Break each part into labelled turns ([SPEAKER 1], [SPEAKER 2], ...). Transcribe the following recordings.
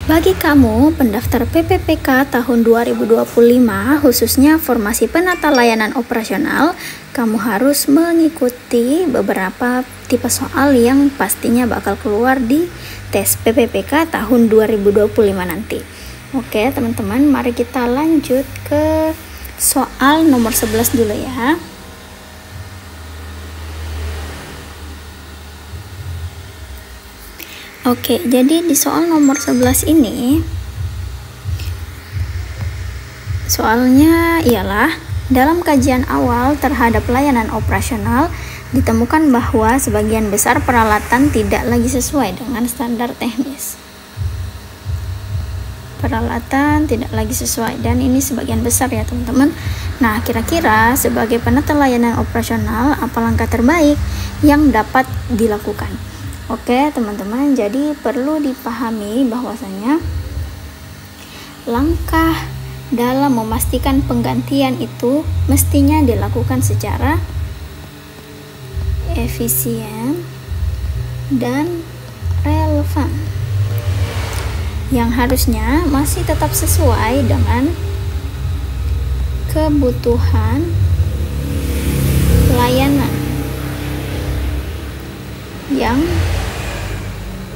[SPEAKER 1] Bagi kamu pendaftar PPPK tahun 2025, khususnya formasi penata layanan operasional, kamu harus mengikuti beberapa tipe soal yang pastinya bakal keluar di tes PPPK tahun 2025 nanti. Oke teman-teman, mari kita lanjut ke soal nomor 11 dulu ya. Oke, jadi di soal nomor 11 ini soalnya ialah dalam kajian awal terhadap layanan operasional ditemukan bahwa sebagian besar peralatan tidak lagi sesuai dengan standar teknis. Peralatan tidak lagi sesuai, dan ini sebagian besar ya teman-teman. Nah, kira-kira sebagai penata layanan operasional apa langkah terbaik yang dapat dilakukan? Oke teman-teman, jadi perlu dipahami bahwasanya langkah dalam memastikan penggantian itu mestinya dilakukan secara efisien dan relevan, yang harusnya masih tetap sesuai dengan kebutuhan layanan yang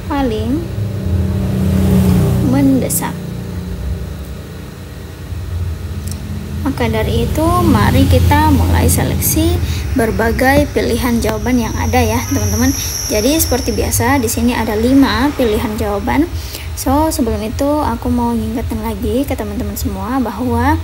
[SPEAKER 1] paling mendesak. Maka dari itu, mari kita mulai seleksi berbagai pilihan jawaban yang ada ya, teman-teman. Jadi seperti biasa di sini ada 5 pilihan jawaban. So, sebelum itu aku mau ngingetin lagi ke teman-teman semua bahwa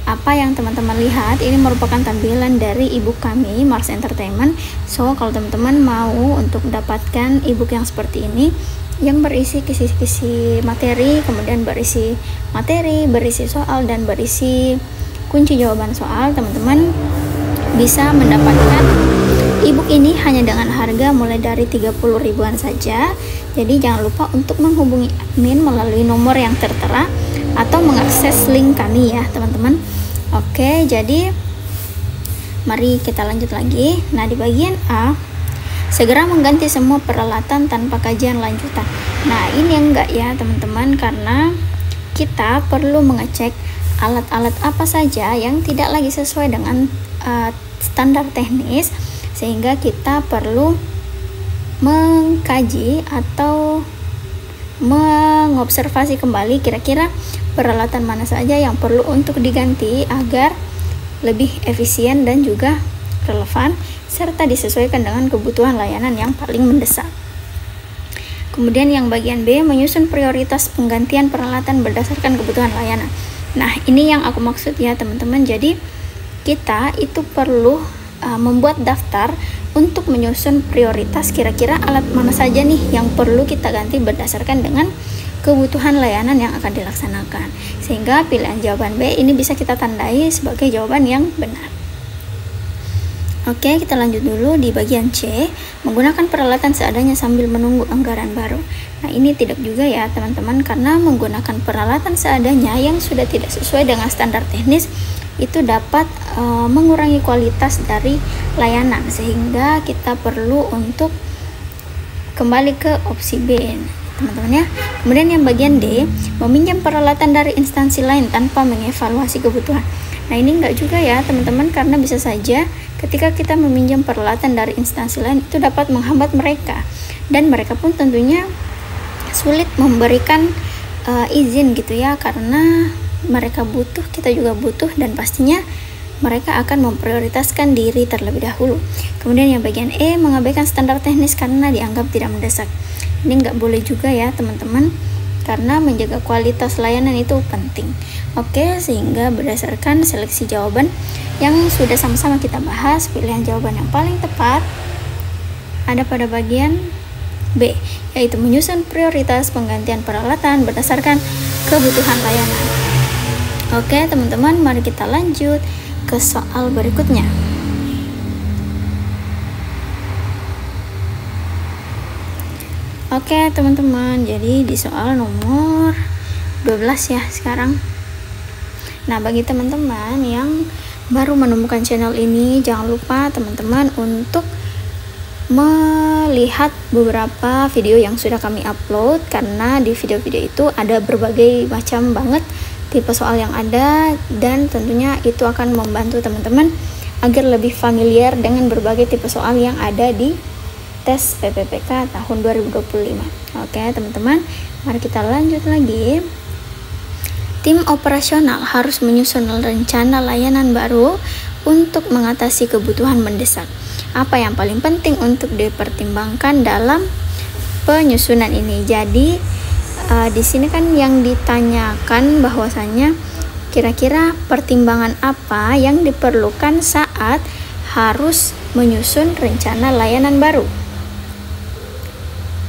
[SPEAKER 1] apa yang teman-teman lihat ini merupakan tampilan dari ebook kami, Mars Entertainment. So, kalau teman-teman mau untuk mendapatkan ebook yang seperti ini, yang berisi kisi-kisi materi, kemudian berisi materi, berisi soal, dan berisi kunci jawaban soal, teman-teman bisa mendapatkan ebook ini hanya dengan harga mulai dari 30 ribuan saja. Jadi jangan lupa untuk menghubungi admin melalui nomor yang tertera atau mengakses link kami ya teman-teman. Oke, jadi mari kita lanjut lagi. Nah, di bagian A, segera mengganti semua peralatan tanpa kajian lanjutan. Nah, ini enggak ya teman-teman, karena kita perlu mengecek alat-alat apa saja yang tidak lagi sesuai dengan standar teknis, sehingga kita perlu mengkaji atau mengobservasi kembali kira-kira peralatan mana saja yang perlu untuk diganti agar lebih efisien dan juga relevan, serta disesuaikan dengan kebutuhan layanan yang paling mendesak. Kemudian yang bagian B, menyusun prioritas penggantian peralatan berdasarkan kebutuhan layanan. Nah, ini yang aku maksud ya teman-teman. Jadi kita itu perlu membuat daftar untuk menyusun prioritas kira-kira alat mana saja nih yang perlu kita ganti berdasarkan dengan kebutuhan layanan yang akan dilaksanakan, sehingga pilihan jawaban B ini bisa kita tandai sebagai jawaban yang benar. Oke, kita lanjut dulu di bagian C, menggunakan peralatan seadanya sambil menunggu anggaran baru. Nah, ini tidak juga ya teman-teman, karena menggunakan peralatan seadanya yang sudah tidak sesuai dengan standar teknis itu dapat mengurangi kualitas dari layanan, sehingga kita perlu untuk kembali ke opsi B teman-teman ya. Kemudian yang bagian D, meminjam peralatan dari instansi lain tanpa mengevaluasi kebutuhan. Nah, ini enggak juga ya teman-teman, karena bisa saja ketika kita meminjam peralatan dari instansi lain itu dapat menghambat mereka, dan mereka pun tentunya sulit memberikan izin gitu ya, karena mereka butuh, kita juga butuh, dan pastinya mereka akan memprioritaskan diri terlebih dahulu. Kemudian yang bagian E, mengabaikan standar teknis karena dianggap tidak mendesak. Ini nggak boleh juga ya teman-teman, karena menjaga kualitas layanan itu penting. Oke, sehingga berdasarkan seleksi jawaban yang sudah sama-sama kita bahas, pilihan jawaban yang paling tepat ada pada bagian B, yaitu menyusun prioritas penggantian peralatan berdasarkan kebutuhan layanan. Oke teman-teman, mari kita lanjut ke soal berikutnya. Oke teman-teman, jadi di soal nomor 12 ya sekarang. Nah, bagi teman-teman yang baru menemukan channel ini, jangan lupa teman-teman untuk melihat beberapa video yang sudah kami upload, karena di video-video itu ada berbagai macam banget tipe soal yang ada, dan tentunya itu akan membantu teman-teman agar lebih familiar dengan berbagai tipe soal yang ada di tes PPPK tahun 2025. Oke teman-teman, mari kita lanjut lagi. Tim operasional harus menyusun rencana layanan baru untuk mengatasi kebutuhan mendesak. Apa yang paling penting untuk dipertimbangkan dalam penyusunan ini? Jadi di sini kan yang ditanyakan bahwasanya kira-kira pertimbangan apa yang diperlukan saat harus menyusun rencana layanan baru.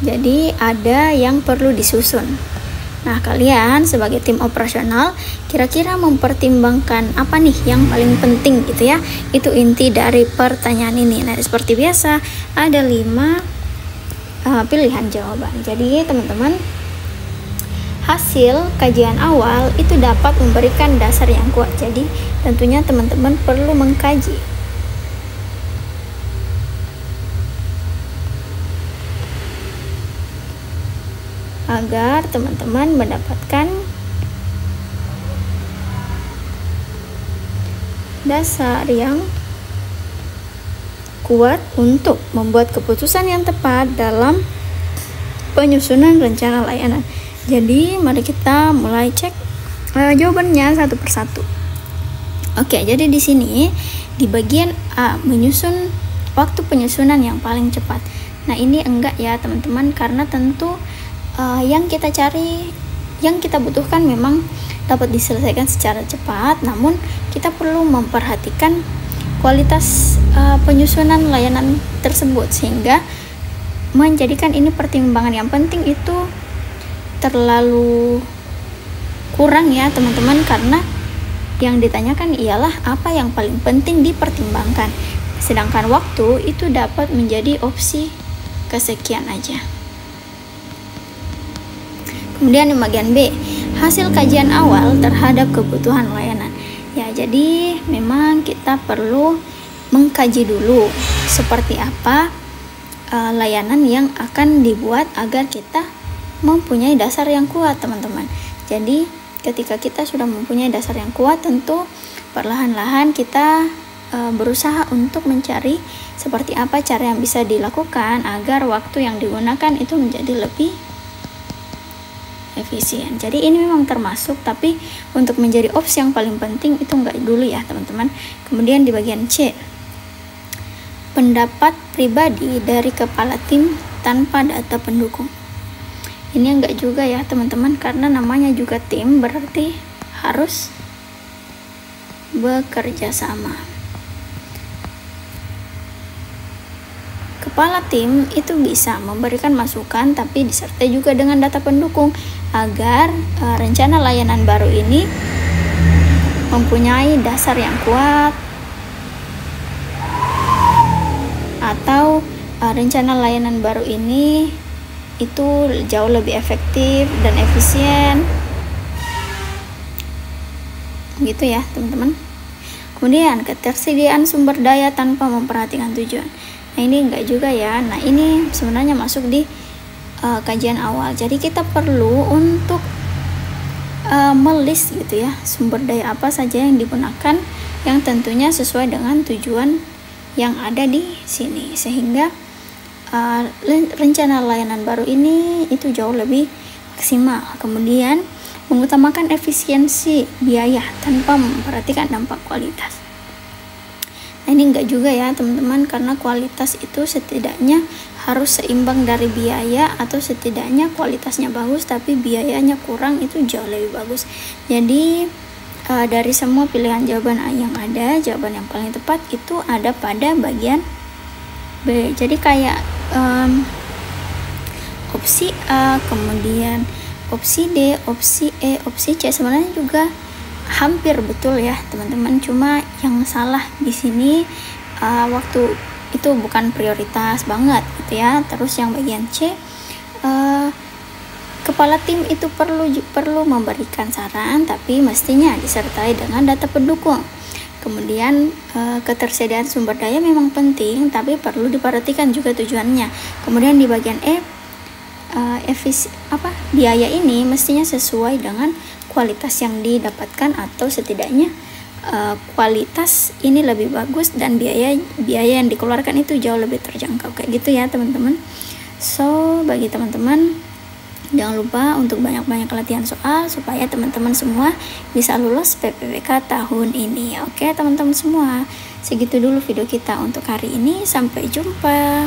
[SPEAKER 1] Jadi ada yang perlu disusun. Nah, kalian sebagai tim operasional kira-kira mempertimbangkan apa nih yang paling penting gitu ya. Itu inti dari pertanyaan ini. Nah, seperti biasa ada 5 pilihan jawaban. Jadi teman-teman, hasil kajian awal itu dapat memberikan dasar yang kuat. Jadi tentunya teman-teman perlu mengkaji agar teman-teman mendapatkan dasar yang kuat untuk membuat keputusan yang tepat dalam penyusunan rencana layanan. Jadi mari kita mulai cek jawabannya satu persatu. Oke, jadi di sini di bagian A, menyusun waktu penyusunan yang paling cepat. Nah, ini enggak ya teman-teman, karena tentu yang kita cari, yang kita butuhkan memang dapat diselesaikan secara cepat, namun kita perlu memperhatikan kualitas penyusunan layanan tersebut, sehingga menjadikan ini pertimbangan yang penting itu terlalu kurang ya teman-teman, karena yang ditanyakan ialah apa yang paling penting dipertimbangkan, sedangkan waktu itu dapat menjadi opsi kesekian aja. Kemudian di bagian B, hasil kajian awal terhadap kebutuhan layanan. Ya, jadi memang kita perlu mengkaji dulu seperti apa layanan yang akan dibuat agar kita mempunyai dasar yang kuat, teman-teman. Jadi ketika kita sudah mempunyai dasar yang kuat, tentu perlahan-lahan kita berusaha untuk mencari seperti apa cara yang bisa dilakukan agar waktu yang digunakan itu menjadi lebih efisien. Jadi ini memang termasuk, tapi untuk menjadi opsi yang paling penting itu enggak dulu ya teman-teman. Kemudian di bagian C, pendapat pribadi dari kepala tim tanpa data pendukung. Ini enggak juga ya teman-teman, karena namanya juga tim, berarti harus bekerja sama. Kepala tim itu bisa memberikan masukan, tapi disertai juga dengan data pendukung agar rencana layanan baru ini mempunyai dasar yang kuat, atau rencana layanan baru ini itu jauh lebih efektif dan efisien gitu ya teman-teman. Kemudian ketersediaan sumber daya tanpa memperhatikan tujuan. Nah, ini enggak juga ya. Nah, ini sebenarnya masuk di kajian awal. Jadi kita perlu untuk melist gitu ya, sumber daya apa saja yang digunakan yang tentunya sesuai dengan tujuan yang ada di sini, sehingga rencana layanan baru ini itu jauh lebih maksimal. Kemudian mengutamakan efisiensi biaya tanpa memperhatikan dampak kualitas. Nah, ini enggak juga ya teman-teman, karena kualitas itu setidaknya harus seimbang dari biaya, atau setidaknya kualitasnya bagus tapi biayanya kurang, itu jauh lebih bagus. Jadi dari semua pilihan jawaban yang ada, jawaban yang paling tepat itu ada pada bagian B. Jadi kayak opsi A, kemudian opsi D, opsi E, opsi C sebenarnya juga hampir betul ya teman-teman, cuma yang salah di sini waktu itu bukan prioritas banget gitu ya. Terus yang bagian C, kepala tim itu perlu memberikan saran, tapi mestinya disertai dengan data pendukung. Kemudian ketersediaan sumber daya memang penting, tapi perlu diperhatikan juga tujuannya. Kemudian di bagian E, biaya ini mestinya sesuai dengan kualitas yang didapatkan, atau setidaknya kualitas ini lebih bagus dan biaya yang dikeluarkan itu jauh lebih terjangkau, kayak gitu ya teman-teman. So bagi teman-teman, jangan lupa untuk banyak-banyak latihan soal supaya teman-teman semua bisa lulus PPWK tahun ini. Oke teman-teman semua, segitu dulu video kita untuk hari ini. Sampai jumpa.